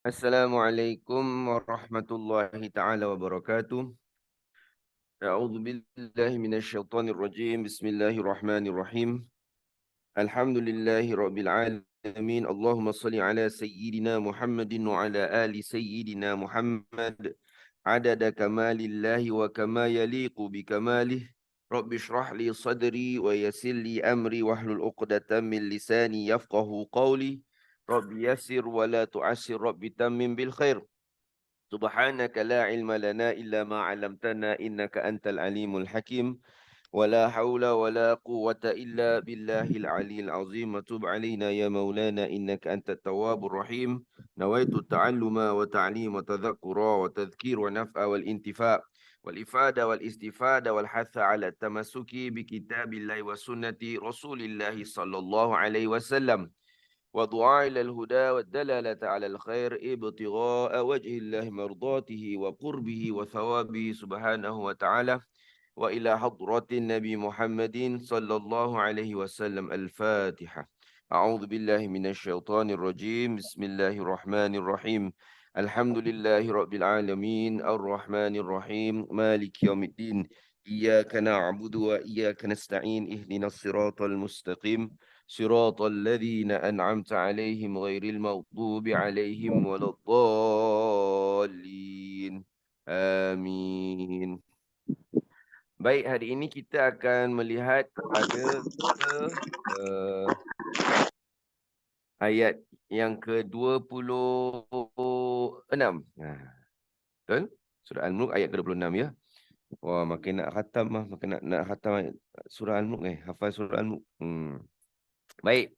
Assalamualaikum warahmatullahi taala wabarakatuh. A'udzu billahi minasyaitonir rajim. Bismillahirrahmanirrahim. Alhamdulillahi rabbil alamin. Allahumma shalli ala sayyidina Muhammadin wa ala ali sayyidina Muhammad. Adada kamalillahi wa kama yaliqu bi kamalih. Rabbi shrah li sadri wa yassir li amri wahlul 'uqdatam min lisani yafqahu qawli. Rabbi yassir wa la tu'assir. Rabbi tammim bil khair. Subhanaka la ilma lana illa ma 'allamtana innaka antal alimul hakim. ولا حول ولا قوة إلا بالله العلي العظيم وتب علينا يا مولانا إنك أنت التواب الرحيم. نويت التعلم وتعليم وتذكر وتذكير ونفع والانتفاع والإفادة والاستفادة والحث على التمسك بكتاب الله وسنة رسول الله صلى الله عليه وسلم ودعاء إلى الهدى والدلالة على الخير ابتغاء وجه الله مرضاته وقربه وثوابه سبحانه وتعالى وإلى حضرة النبي محمد صلى الله عليه وسلم. الفاتحة. أعوذ بالله من الشيطان الرجيم. بسم الله الرحمن الرحيم. الحمد لله رب العالمين الرحمن الرحيم مالك يوم الدين. إياك نعبد وإياك نستعين اهدنا الصراط المستقيم صراط الذين أنعمت عليهم غير المغضوب عليهم ولا الضالين. آمين. Baik, hari ini kita akan melihat kepada uh, ayat yang ke-26. Betul? Surah Al-Mulk ayat ke-26 ya. Wah, makin nak khatam lah, makin nak khatam ayat surah Al-Mulk hafal surah Al-Mulk. Baik.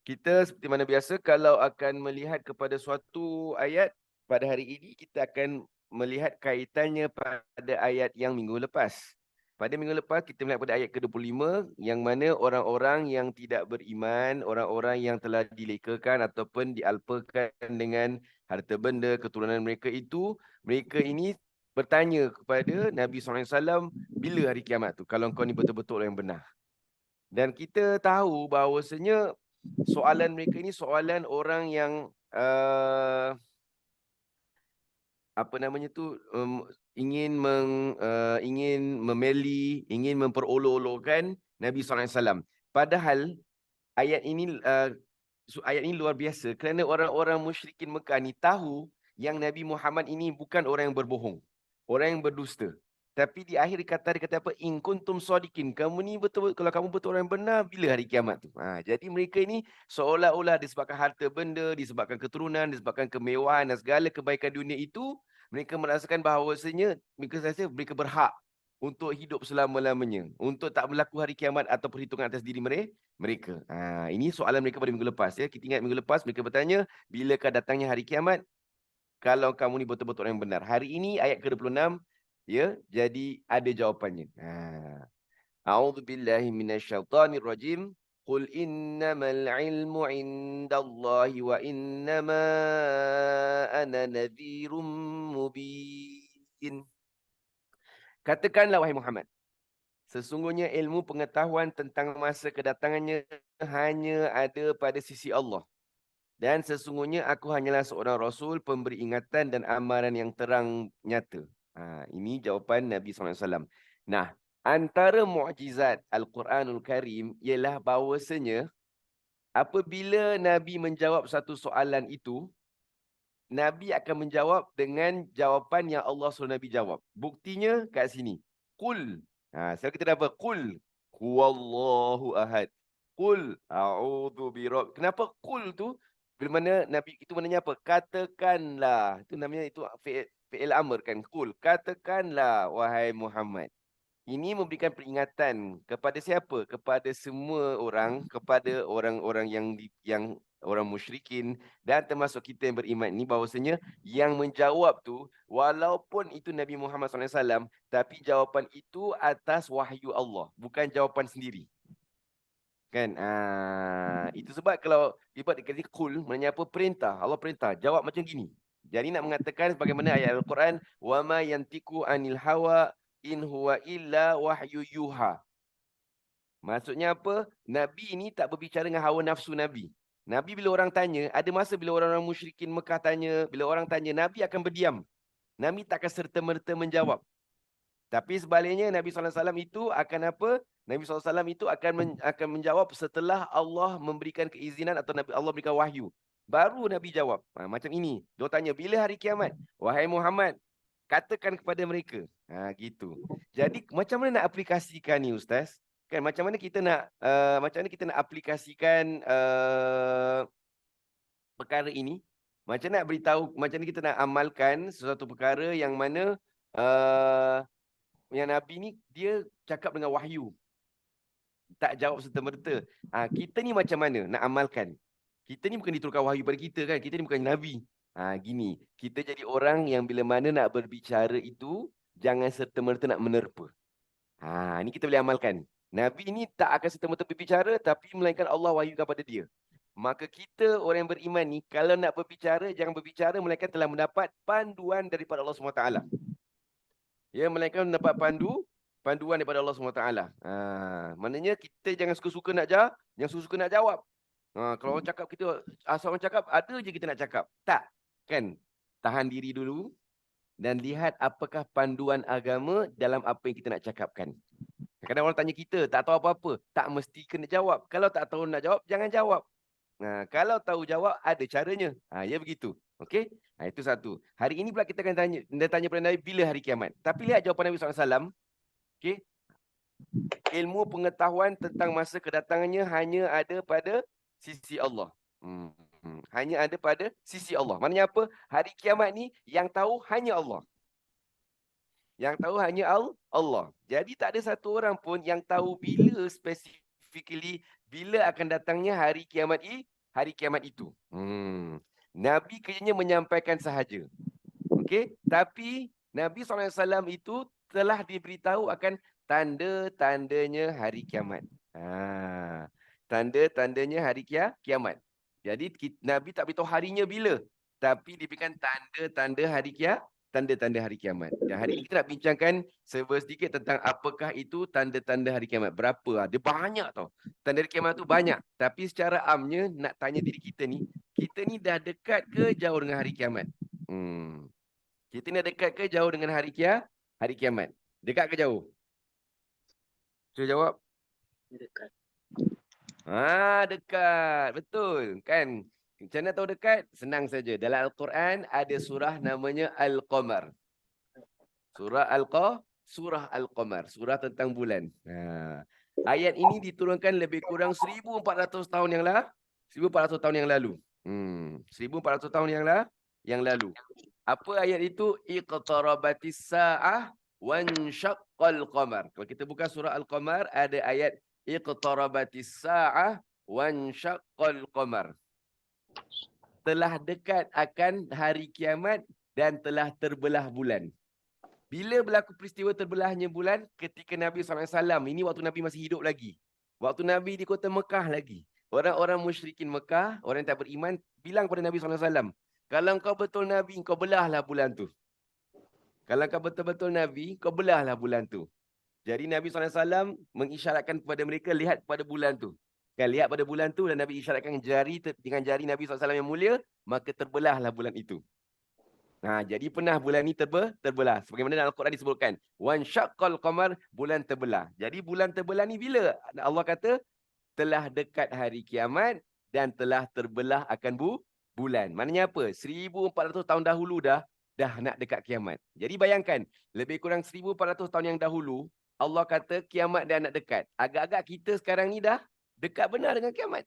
Kita seperti mana biasa kalau akan melihat kepada suatu ayat pada hari ini kita akan melihat kaitannya pada ayat yang minggu lepas. Pada minggu lepas kita melihat pada ayat ke-25 yang mana orang-orang yang tidak beriman, orang-orang yang telah dilekakan ataupun dialpakan dengan harta benda keturunan mereka itu, mereka ini bertanya kepada Nabi SAW, bila hari kiamat tu kalau kau ni betul-betul yang benar. Dan kita tahu bahawasanya soalan mereka ini soalan orang yang apa namanya tu ingin memeli, ingin memperolok-olokkan Nabi SAW. Padahal ayat ini luar biasa kerana orang-orang musyrikin Mekah ni tahu yang Nabi Muhammad ini bukan orang yang berbohong, orang yang berdusta. Tapi di akhir kata dia kata apa? In kuntum shadiqin. Kamu ni betul, kalau kamu betul orang yang benar, bila hari kiamat tu? Jadi mereka ini seolah-olah disebabkan harta benda, disebabkan keturunan, disebabkan kemewahan dan segala kebaikan dunia itu, mereka merasakan bahawasanya mereka rasa mereka berhak untuk hidup selama-lamanya, untuk tak berlaku hari kiamat atau perhitungan atas diri mereka. Ini soalan mereka pada minggu lepas ya. Kita ingat minggu lepas mereka bertanya, bilakah datangnya hari kiamat? Kalau kamu ni betul-betul orang yang benar. Hari ini ayat ke-26 ya, jadi ada jawapannya. A'udzu billahi minasyaitonir rajim. Qul innamal ilmu 'indallahi wa innama ana nadhirum mubin. Katakanlah wahai Muhammad, sesungguhnya ilmu pengetahuan tentang masa kedatangannya hanya ada pada sisi Allah. Dan sesungguhnya aku hanyalah seorang Rasul, pemberi ingatan dan amaran yang terang nyata. Ini jawapan Nabi SAW. Nah, antara mukjizat Al-Quranul Karim ialah bahawasanya apabila Nabi menjawab satu soalan itu, Nabi akan menjawab dengan jawapan yang Allah suruh Nabi jawab. Buktinya kat sini. Qul. Sekarang kita dah apa? Qul. Huwallahu ahad. Qul a'udzu birabb. Kenapa qul tu? Bila mana Nabi itu maknanya apa? Katakanlah. Itu namanya itu fi'il amr kan. Qul. Katakanlah wahai Muhammad. Ini memberikan peringatan kepada siapa? Kepada semua orang, kepada orang-orang yang orang musyrikin dan termasuk kita yang beriman ini bahawasanya yang menjawab tu walaupun itu Nabi Muhammad SAW, tapi jawapan itu atas wahyu Allah, bukan jawapan sendiri. Kan? Itu sebab kalau dibuat dikata qul, maknanya apa? Perintah. Allah perintah, jawab macam gini. Jadi nak mengatakan sebagaimana ayat Al-Quran, wa ma yantiqu anil hawa in huwa illa wahyu yuha. Maksudnya apa? Nabi ini tak berbicara dengan hawa nafsu Nabi. Nabi bila orang tanya, ada masa bila orang-orang musyrikin Mekah tanya, bila orang tanya, Nabi akan berdiam. Nabi tak akan serta-merta menjawab. Tapi sebaliknya Nabi SAW itu akan apa? Nabi SAW itu akan menjawab setelah Allah memberikan keizinan atau Allah berikan wahyu. Baru Nabi jawab. Macam ini. Dia tanya, bila hari kiamat? Wahai Muhammad, katakan kepada mereka. Gitu. Jadi macam mana nak aplikasikan ni Ustaz? Kan macam mana kita nak aplikasikan perkara ini? Macam nak beritahu, macam mana kita nak amalkan sesuatu perkara yang mana yang Nabi ni dia cakap dengan wahyu. Tak jawab serta-merta. Kita ni macam mana nak amalkan? Kita ni bukan diturunkan wahyu pada kita kan. Kita ni bukan Nabi. Gini. Kita jadi orang yang bila mana nak berbicara itu, jangan serta-merta nak menerpa. Ini kita boleh amalkan. Nabi ni tak akan serta-merta berbicara, tapi melainkan Allah wahyukan pada dia. Maka kita orang yang beriman ni, kalau nak berbicara, jangan berbicara melainkan telah mendapat panduan daripada Allah SWT. Ya, melainkan mendapat panduan daripada Allah SWT. Maknanya kita jangan suka-suka nak jawab, jangan suka-suka nak jawab. Kalau orang cakap kita, asal orang cakap, ada je kita nak cakap. Tak, kan? Tahan diri dulu dan lihat apakah panduan agama dalam apa yang kita nak cakapkan. Kadang-kadang orang tanya kita, tak tahu apa-apa, tak mesti kena jawab. Kalau tak tahu nak jawab, jangan jawab. Kalau tahu jawab, ada caranya. Ya begitu. Okey? Itu satu. Hari ini pula kita akan tanya pada Nabi bila hari kiamat. Tapi lihat jawapan Nabi SAW. Okey? Ilmu pengetahuan tentang masa kedatangannya hanya ada pada sisi Allah. Hanya ada pada sisi Allah. Maknanya apa? Hari kiamat ni yang tahu hanya Allah. Yang tahu hanya Allah. Jadi tak ada satu orang pun yang tahu bila specifically bila akan datangnya hari kiamat itu. Nabi kerjanya menyampaikan sahaja. Okey, tapi Nabi SAW itu telah diberitahu akan tanda-tandanya hari kiamat. Tanda-tandanya hari kiamat. Jadi Nabi tak beritahu harinya bila, tapi diberikan tanda-tanda hari kiamat. Dan hari ini kita nak bincangkan sedikit tentang apakah itu tanda-tanda hari kiamat. Berapa? Dia banyak tau. Tanda hari kiamat tu banyak. Tapi secara amnya nak tanya diri kita ni dah dekat ke jauh dengan hari kiamat? Kita ni dah dekat ke jauh dengan hari kiamat? Dekat ke jauh? Cuba jawab. Dekat. Dekat. Betul. Kan? Macam mana tahu dekat? Senang saja. Dalam Al-Quran ada surah namanya Al-Qamar. Surah Al-Qamar. Surah tentang bulan. Ayat ini diturunkan lebih kurang 1400 tahun yang lalu. 1400 tahun yang lalu. 1400 tahun yang lalu. Apa ayat itu? Iqtarabatis sa'ah wanshaqqal qamar. Kalau kita buka surah Al-Qamar ada ayat Iqtarabatis sa'ah wanshaqqal qamar. Telah dekat akan hari kiamat dan telah terbelah bulan. Bila berlaku peristiwa terbelahnya bulan? Ketika Nabi SAW. Ini waktu Nabi masih hidup lagi. Waktu Nabi di kota Mekah lagi. Orang-orang musyrikin Mekah, orang yang tak beriman, bilang kepada Nabi SAW. Kalau kau betul Nabi, kau belahlah bulan tu. Kalau kau betul-betul Nabi, kau belahlah bulan tu. Jadi Nabi SAW mengisyaratkan kepada mereka, lihat pada bulan tu. Kan, lihat pada bulan tu dan Nabi isyaratkan dengan jari Nabi SAW yang mulia, maka terbelahlah bulan itu. Jadi pernah bulan ni terbelah. Sebagaimana dalam Al-Quran disebutkan, wan syaqqal qamar, bulan terbelah. Jadi bulan terbelah ni bila? Allah kata telah dekat hari kiamat dan telah terbelah akan bulan. Maknanya apa? 1400 tahun dahulu dah nak dekat kiamat. Jadi bayangkan, lebih kurang 1400 tahun yang dahulu, Allah kata kiamat dah nak dekat. Agak-agak kita sekarang ni dah dekat benar dengan kiamat.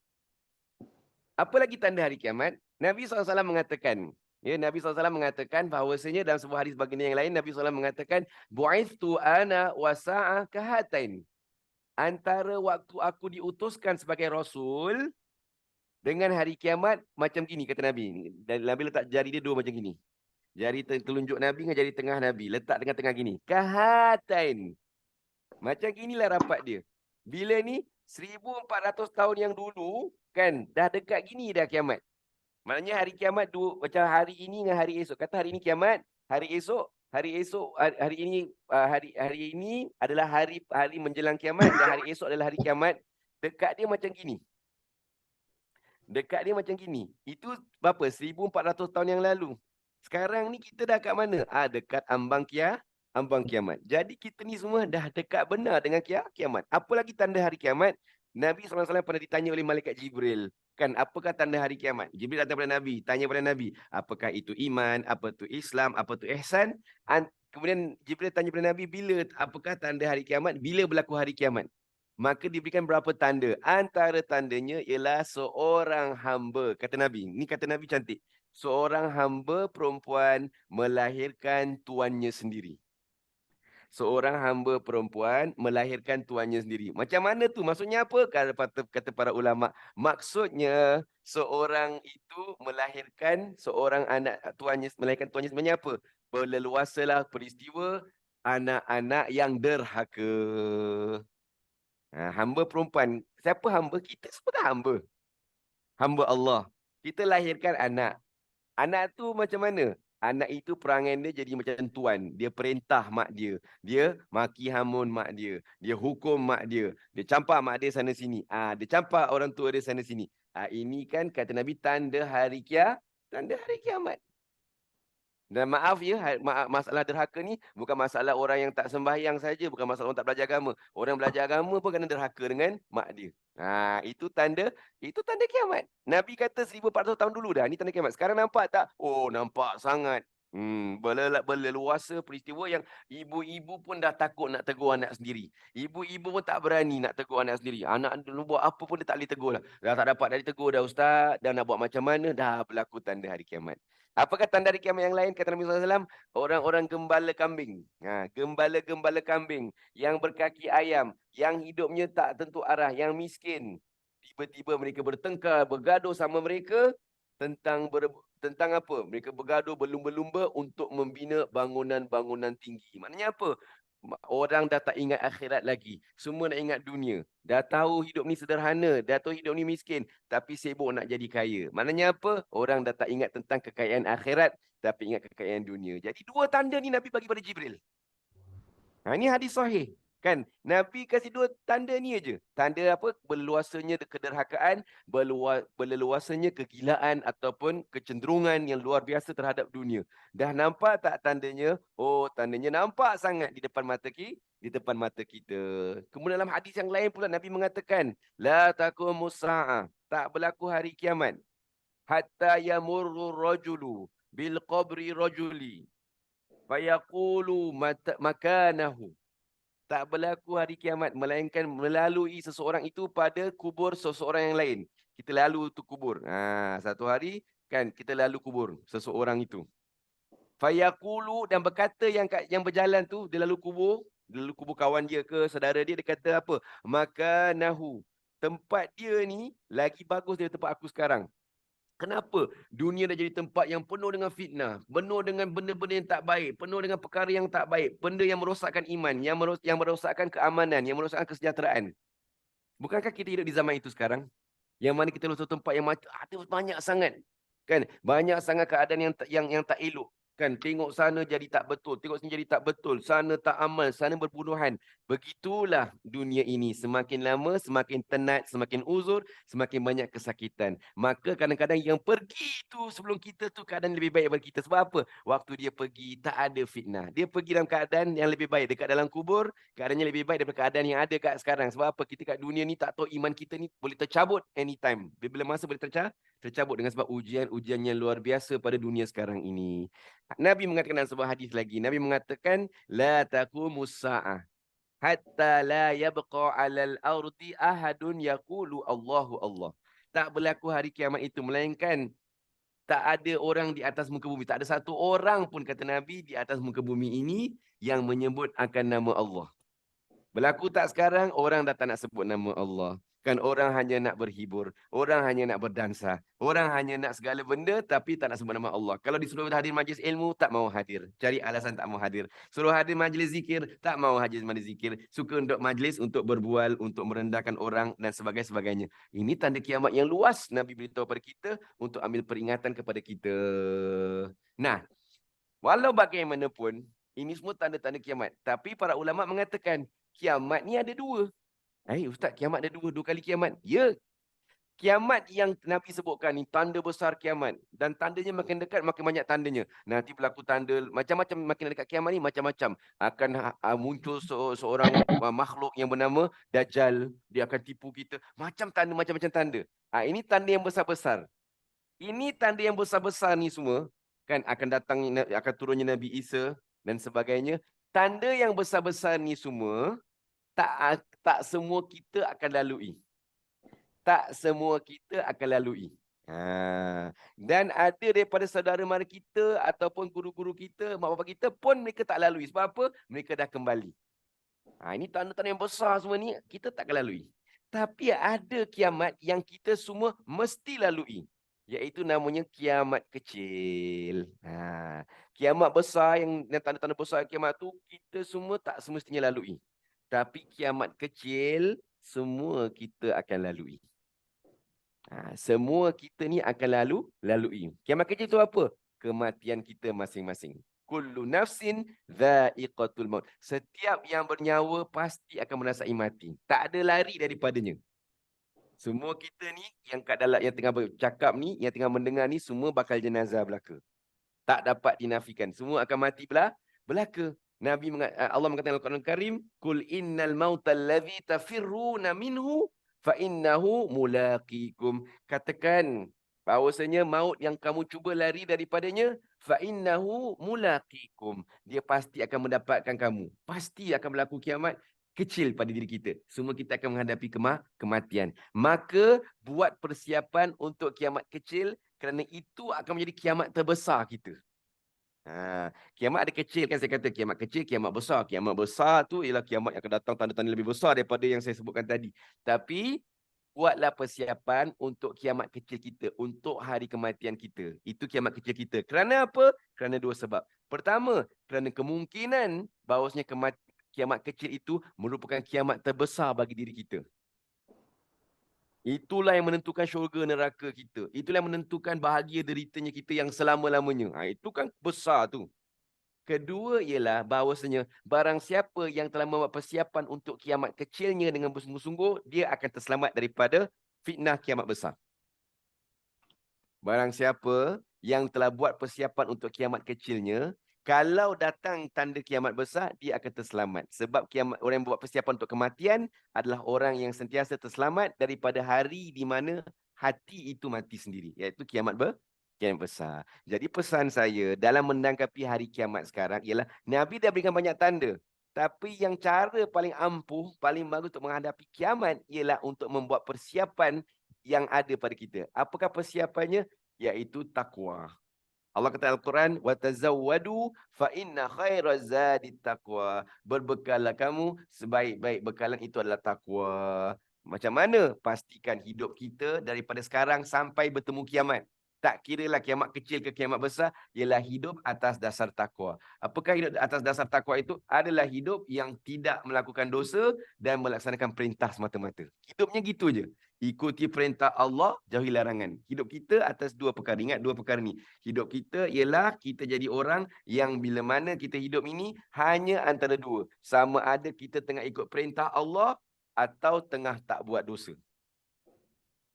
Apa lagi tanda hari kiamat? Nabi SAW mengatakan, Nabi SAW mengatakan bahawasanya dalam sebuah hadis baginda yang lain, Nabi SAW mengatakan, bu'ithtu ana wa sa'ah kahatain. Antara waktu aku diutuskan sebagai Rasul dengan hari kiamat macam gini, kata Nabi. Dan Nabi letak jari dia dua macam gini. Jari telunjuk Nabi dengan jari tengah Nabi. Letak tengah-tengah gini. Kahatain. Macam ginilah rapat dia. Bila ni 1400 tahun yang dulu, kan, dah dekat gini dah kiamat. Maknanya hari kiamat macam hari ini dengan hari esok. Kata hari ini kiamat, hari ini adalah hari menjelang kiamat dan hari esok adalah hari kiamat. Dekat dia macam gini. Dekat dia macam gini. Itu berapa? 1400 tahun yang lalu. Sekarang ni kita dah kat mana? Dekat ambang kiamat. Jadi kita ni semua dah dekat benar dengan kiamat. Apa lagi tanda hari kiamat? Nabi SAW pernah ditanya oleh malaikat Jibril. Kan, apakah tanda hari kiamat? Jibril datang kepada Nabi. Tanya kepada Nabi. Apakah itu iman? Apa tu Islam? Apa tu ihsan? Kemudian Jibril tanya kepada Nabi. Apakah tanda hari kiamat? Bila berlaku hari kiamat? Maka diberikan berapa tanda. Antara tandanya ialah seorang hamba. Kata Nabi. Ni kata Nabi cantik. Seorang hamba perempuan melahirkan tuannya sendiri. Seorang hamba perempuan melahirkan tuannya sendiri. Macam mana tu? Maksudnya apa? Kata para ulama. Maksudnya seorang itu melahirkan seorang anak tuannya, melahirkan tuannya sebenarnya apa? Berleluasalah peristiwa anak-anak yang derhaka. Hamba perempuan. Siapa hamba? Kita semua kan hamba. Hamba Allah. Kita lahirkan anak. Anak tu macam mana? Anak itu perangai dia jadi macam tuan. Dia perintah mak dia. Dia maki hamun mak dia. Dia hukum mak dia. Dia campak mak dia sana sini. Dia campak orang tua dia sana sini. Ini kan kata Nabi tanda hari kiamat. Dan maaf ya, masalah derhaka ni bukan masalah orang yang tak sembahyang saja, bukan masalah orang tak belajar agama. Orang belajar agama pun kena derhaka dengan mak dia. Itu tanda kiamat. Nabi kata 1400 tahun dulu dah, ni tanda kiamat. Sekarang nampak tak? Oh, nampak sangat. Berleluasa peristiwa yang ibu-ibu pun dah takut nak tegur anak sendiri. Ibu-ibu pun tak berani nak tegur anak sendiri. Anak dulu buat apa pun dia tak boleh tegur lah. Dah tak dapat dah ditegur dah ustaz. Dah nak buat macam mana, dah berlaku tanda hari kiamat. Apakah tanda hari kiamat yang lain? Kata Nabi SAW, orang-orang gembala kambing. Gembala-gembala kambing yang berkaki ayam, yang hidupnya tak tentu arah, yang miskin. Tiba-tiba mereka bertengkar, bergaduh sama mereka tentang apa? Mereka bergaduh berlumba-lumba untuk membina bangunan-bangunan tinggi. Maknanya apa? Orang dah tak ingat akhirat lagi. Semua nak ingat dunia. Dah tahu hidup ni sederhana. Dah tahu hidup ni miskin. Tapi sibuk nak jadi kaya. Maknanya apa? Orang dah tak ingat tentang kekayaan akhirat. Tapi ingat kekayaan dunia. Jadi dua tanda ni Nabi bagi pada Jibril. Ini hadis sahih. Kan? Nabi kasih dua tanda ni aja. Tanda apa? Berluasanya kederhakaan, berleluasanya kegilaan ataupun kecenderungan yang luar biasa terhadap dunia. Dah nampak tak tandanya? Oh, tandanya nampak sangat di depan mata kita. Kemudian dalam hadis yang lain pula Nabi mengatakan, la taqumus sa'ah. Tak berlaku hari kiamat. Hatta yamurru rajulu bil qabri rajuli. Fayaqulu makanahu. Tak berlaku hari kiamat, melainkan melalui seseorang itu pada kubur seseorang yang lain. Kita lalu tu kubur. Satu hari kan kita lalu kubur seseorang itu. Fayaqulu, dan berkata yang berjalan tu, dia lalu kubur kawan dia ke saudara dia kata apa? Makanahu. Tempat dia ni lagi bagus dari tempat aku sekarang. Kenapa? Dunia dah jadi tempat yang penuh dengan fitnah, penuh dengan benda-benda yang tak baik, penuh dengan perkara yang tak baik, benda yang merosakkan iman, yang merosakkan keamanan, yang merosakkan kesejahteraan. Bukankah kita hidup di zaman itu sekarang? Yang mana kita masuk tempat yang ada banyak sangat. Kan? Banyak sangat keadaan yang tak elok. Kan? Tengok sana jadi tak betul, tengok sini jadi tak betul, sana tak aman, sana berbunuhan. Begitulah dunia ini. Semakin lama, semakin tenat, semakin uzur, semakin banyak kesakitan. Maka kadang-kadang yang pergi tu sebelum kita tu keadaan lebih baik bagi kita. Sebab apa? Waktu dia pergi tak ada fitnah. Dia pergi dalam keadaan yang lebih baik. Dekat dalam kubur, keadaannya lebih baik daripada keadaan yang ada kat sekarang. Sebab apa? Kita kat dunia ni tak tahu iman kita ni boleh tercabut anytime. Bila masa boleh tercabut dengan sebab ujian-ujian yang luar biasa pada dunia sekarang ini. Nabi mengatakan dalam sebuah hadis lagi. Nabi mengatakan, la taqumus sa'ah hatta la yabqa 'alal ardi ahadun yaqulu Allahu Allah. Tak berlaku hari kiamat itu melainkan tak ada orang di atas muka bumi. Tak ada satu orang pun kata Nabi di atas muka bumi ini yang menyebut akan nama Allah. Berlaku tak sekarang, orang dah tak nak sebut nama Allah. Kan orang hanya nak berhibur. Orang hanya nak berdansa. Orang hanya nak segala benda tapi tak nak sebut nama Allah. Kalau disuruh hadir majlis ilmu, tak mau hadir. Cari alasan tak mau hadir. Suruh hadir majlis zikir, tak mau hadir majlis zikir. Suka untuk majlis, untuk berbual, untuk merendahkan orang dan sebagainya. Ini tanda kiamat yang luas Nabi beritahu kepada kita untuk ambil peringatan kepada kita. Nah, walau bagaimanapun, ini semua tanda-tanda kiamat. Tapi para ulama mengatakan, kiamat ni ada dua. Ustaz, kiamat ada dua kali kiamat. Ya, Kiamat yang Nabi sebutkan ni, tanda besar kiamat. Dan tandanya makin dekat, makin banyak tandanya. Nanti berlaku tanda, macam-macam, makin dekat kiamat ni, macam-macam. Akan muncul seorang makhluk yang bernama Dajjal. Dia akan tipu kita. Macam tanda, macam-macam tanda. Ini tanda yang besar-besar. Ini tanda yang besar-besar ni semua. Kan akan datang, akan turunnya Nabi Isa dan sebagainya. Tanda yang besar-besar ni semua, tak semua kita akan lalui. Tak semua kita akan lalui. Dan ada daripada saudara mara kita ataupun guru-guru kita, mak bapak kita pun mereka tak lalui. Sebab apa? Mereka dah kembali. Ini tanda-tanda yang besar semua ni, kita tak akan lalui. Tapi ada kiamat yang kita semua mesti lalui. Iaitu namanya kiamat kecil. Kiamat besar yang tanda-tanda besar kiamat tu, kita semua tak semestinya lalui. Tapi kiamat kecil, semua kita akan lalui. Semua kita ni akan lalui. Kiamat kecil tu apa? Kematian kita masing-masing. Kullu nafsin dha'iqatul maut. Setiap yang bernyawa pasti akan merasai mati. Tak ada lari daripadanya. Semua kita ni yang kat dalam, yang tengah bercakap ni, yang tengah mendengar ni, semua bakal jenazah belaka. Tak dapat dinafikan. Semua akan mati belaka. Allah mengatakan dalam Al-Quran Karim, "Qul innal mautal ladzi tafirruna minhu fa innahu mulaqikum." Katakan bahawasanya maut yang kamu cuba lari daripadanya, fa innahu mulaqikum. Dia pasti akan mendapatkan kamu. Pasti akan berlaku kiamat kecil pada diri kita. Semua kita akan menghadapi kematian. Maka buat persiapan untuk kiamat kecil, kerana itu akan menjadi kiamat terbesar kita. Kiamat ada kecil kan, saya kata kiamat kecil, kiamat besar. Kiamat besar tu ialah kiamat yang akan datang tanda-tanda lebih besar daripada yang saya sebutkan tadi. Tapi buatlah persiapan untuk kiamat kecil kita, untuk hari kematian kita. Itu kiamat kecil kita. Kerana apa? Kerana dua sebab. Pertama, kerana kemungkinan bahawasanya kiamat kecil itu merupakan kiamat terbesar bagi diri kita. Itulah yang menentukan syurga neraka kita. Itulah yang menentukan bahagia deritanya kita yang selama-lamanya. Itu kan besar tu. Kedua ialah bahawasanya barang siapa yang telah membuat persiapan untuk kiamat kecilnya dengan bersungguh-sungguh, dia akan terselamat daripada fitnah kiamat besar. Barang siapa yang telah buat persiapan untuk kiamat kecilnya, kalau datang tanda kiamat besar, dia akan terselamat. Sebab orang yang buat persiapan untuk kematian adalah orang yang sentiasa terselamat daripada hari di mana hati itu mati sendiri. Iaitu kiamat besar. Jadi pesan saya dalam menanggapi hari kiamat sekarang ialah Nabi dah berikan banyak tanda. Tapi yang cara paling ampuh, paling bagus untuk menghadapi kiamat ialah untuk membuat persiapan yang ada pada kita. Apakah persiapannya? Iaitu takwa. Allah kata Al-Quran, "Watazawwadu fa inna khairaz zadi taqwa." Berbekallah kamu, sebaik-baik bekalan itu adalah takwa. Macam mana? Pastikan hidup kita daripada sekarang sampai bertemu kiamat. Tak kiralah kiamat kecil ke kiamat besar, ialah hidup atas dasar takwa. Apakah hidup atas dasar takwa itu? Adalah hidup yang tidak melakukan dosa dan melaksanakan perintah semata-mata. Hidupnya gitu je. Ikuti perintah Allah, jauhi larangan. Hidup kita atas dua perkara. Ingat dua perkara ni. Hidup kita ialah kita jadi orang yang bila mana kita hidup ini hanya antara dua. Sama ada kita tengah ikut perintah Allah atau tengah tak buat dosa.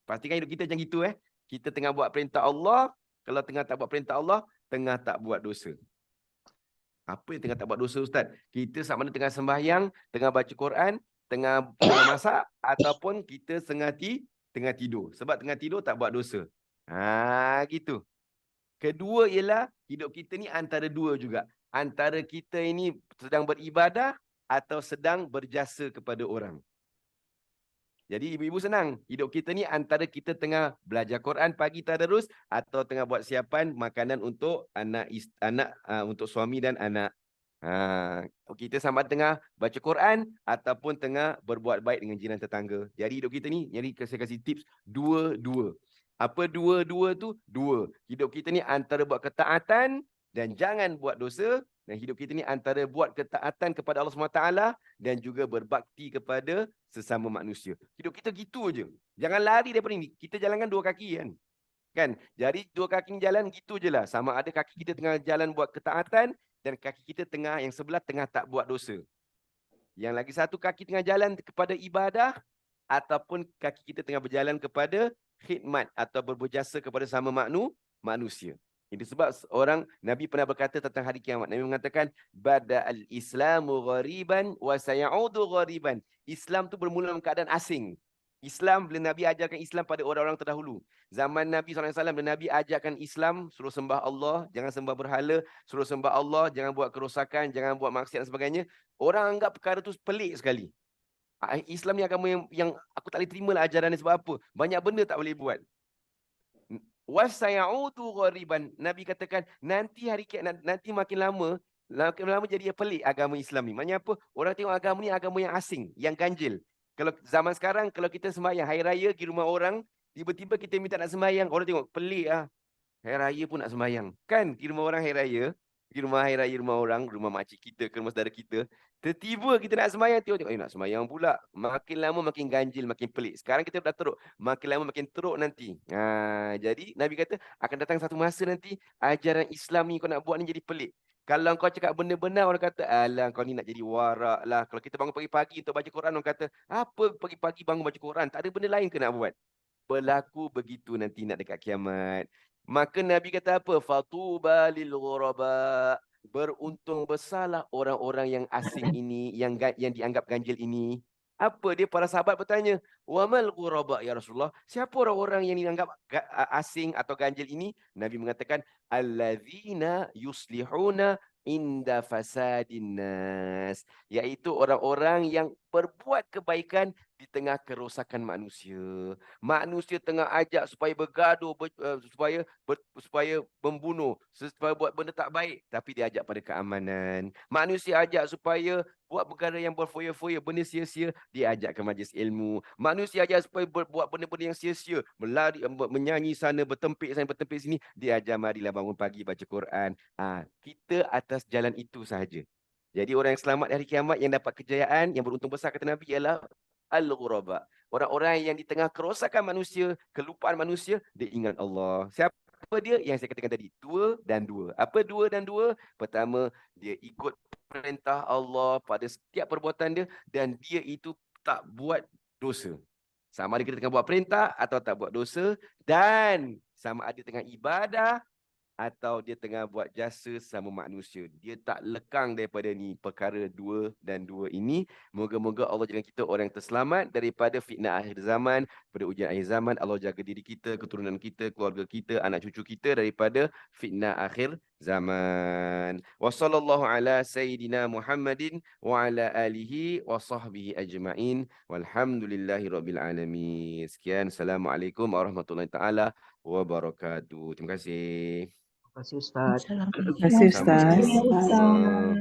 Pastikan hidup kita macam gitu Kita tengah buat perintah Allah. Kalau tengah tak buat perintah Allah, tengah tak buat dosa. Apa yang tengah tak buat dosa, Ustaz? Kita sama ada tengah sembahyang, tengah baca Quran, tengah masak, ataupun kita tengah tidur. Sebab tengah tidur tak buat dosa. Gitu. Kedua ialah hidup kita ni antara dua juga. Antara kita ini sedang beribadah atau sedang berjasa kepada orang. Jadi ibu-ibu senang. Hidup kita ni antara kita tengah belajar Quran pagi tadarus atau tengah buat siapan makanan untuk anak untuk suami dan anak. Kita sama tengah baca Quran ataupun tengah berbuat baik dengan jiran tetangga. Jadi hidup kita ni, jadi saya kasih tips dua-dua. Apa dua-dua tu? Dua. Hidup kita ni antara buat ketaatan dan jangan buat dosa. Dan hidup kita ni antara buat ketaatan kepada Allah SWT dan juga berbakti kepada sesama manusia. Hidup kita gitu je. Jangan lari daripada ini. Kita jalankan dua kaki kan? Jadi dua kaki ni jalan gitu je lah. Sama ada kaki kita tengah jalan buat ketaatan dan kaki kita yang sebelah tengah tak buat dosa. Yang lagi satu kaki tengah jalan kepada ibadah ataupun kaki kita tengah berjalan kepada khidmat atau berjasa kepada sama manusia. Itu sebab orang Nabi pernah berkata tentang hari kiamat. Nabi mengatakan bada'al Islamu ghariban wa sayaudu ghariban. Islam tu bermula dalam keadaan asing. Islam bila Nabi ajarkan Islam pada orang-orang terdahulu. Zaman Nabi SAW bila Nabi ajarkan Islam, suruh sembah Allah, jangan sembah berhala, suruh sembah Allah, jangan buat kerosakan, jangan buat maksiat dan sebagainya. Orang anggap perkara tu pelik sekali. Islam ni agama yang aku tak boleh terima lah ajaran ni sebab apa? Banyak benda tak boleh buat. Wasayaudu ghariban. Nabi katakan nanti hari kiamat, nanti makin lama jadi pelik agama Islam ni. Maksudnya apa? Orang tengok agama ni agama yang asing, yang ganjil. Kalau zaman sekarang kalau kita sembahyang hari raya pergi rumah orang, tiba-tiba kita minta nak sembahyang, orang tengok pelik ah. Hari raya pun nak sembahyang. Kan pergi rumah orang hari raya, pergi rumah hari raya rumah orang, rumah makcik kita ke rumah saudara kita. Tiba-tiba kita nak sembahyang, tengok nak sembahyang pula. Makin lama makin ganjil, makin pelik. Sekarang kita dah teruk. Makin lama makin teruk nanti. Jadi Nabi kata akan datang satu masa nanti ajaran Islam ni kau nak buat ni jadi pelik. Kalau kau cakap benda benar, orang kata, alah kau ni nak jadi warak lah. Kalau kita bangun pagi-pagi untuk baca Quran, orang kata, apa pagi-pagi bangun baca Quran? Tak ada benda lain ke nak buat? Berlaku begitu nanti nak dekat kiamat. Maka Nabi kata apa? Fatuba lil ghuraba. Beruntung besarlah orang-orang yang asing ini, yang dianggap ganjil ini. Apa dia? Para sahabat bertanya, wamal ghuraba ya Rasulullah? Siapa orang-orang yang dianggap asing atau ganjil ini? Nabi mengatakan, allazina yuslihuna inda fasadin nas. Iaitu orang-orang yang berbuat kebaikan di tengah kerosakan manusia. Manusia tengah ajak supaya bergaduh, supaya membunuh, supaya buat benda tak baik, tapi dia ajak pada keamanan. Manusia ajak supaya buat perkara yang berfoya-foya, benda sia-sia, dia ajak ke majlis ilmu. Manusia ajak supaya buat benda-benda yang sia-sia, berlari, menyanyi sana, bertempik sana, bertempik sini, dia ajak marilah bangun pagi baca Quran. Kita atas jalan itu sahaja. Jadi orang yang selamat di hari kiamat, yang dapat kejayaan, yang beruntung besar kata Nabi ialah al-ghuraba. Orang-orang yang di tengah kerosakan manusia, kelupaan manusia, dia ingat Allah. Siapa dia? Yang saya katakan tadi, 2 dan 2. Apa 2 dan 2? Pertama, dia ikut perintah Allah pada setiap perbuatan dia dan dia itu tak buat dosa. Sama ada kita tengah buat perintah atau tak buat dosa, dan sama ada tengah ibadah atau dia tengah buat jasa sama manusia. Dia tak lekang daripada ni perkara 2 dan 2 ini. Moga-moga Allah jadikan kita orang yang terselamat daripada fitnah akhir zaman, pada ujian akhir zaman. Allah jaga diri kita, keturunan kita, keluarga kita, anak cucu kita daripada fitnah akhir zaman. Wa sallallahu ala sayyidina Muhammadin wa ala alihi wa sahbihi ajma'in. Walhamdulillahi rabbil alamin. Sekian. Assalamualaikum warahmatullahi taala wabarakatuh. Terima kasih. Terima kasih Ustaz. Terima kasih Ustaz. Sama-sama.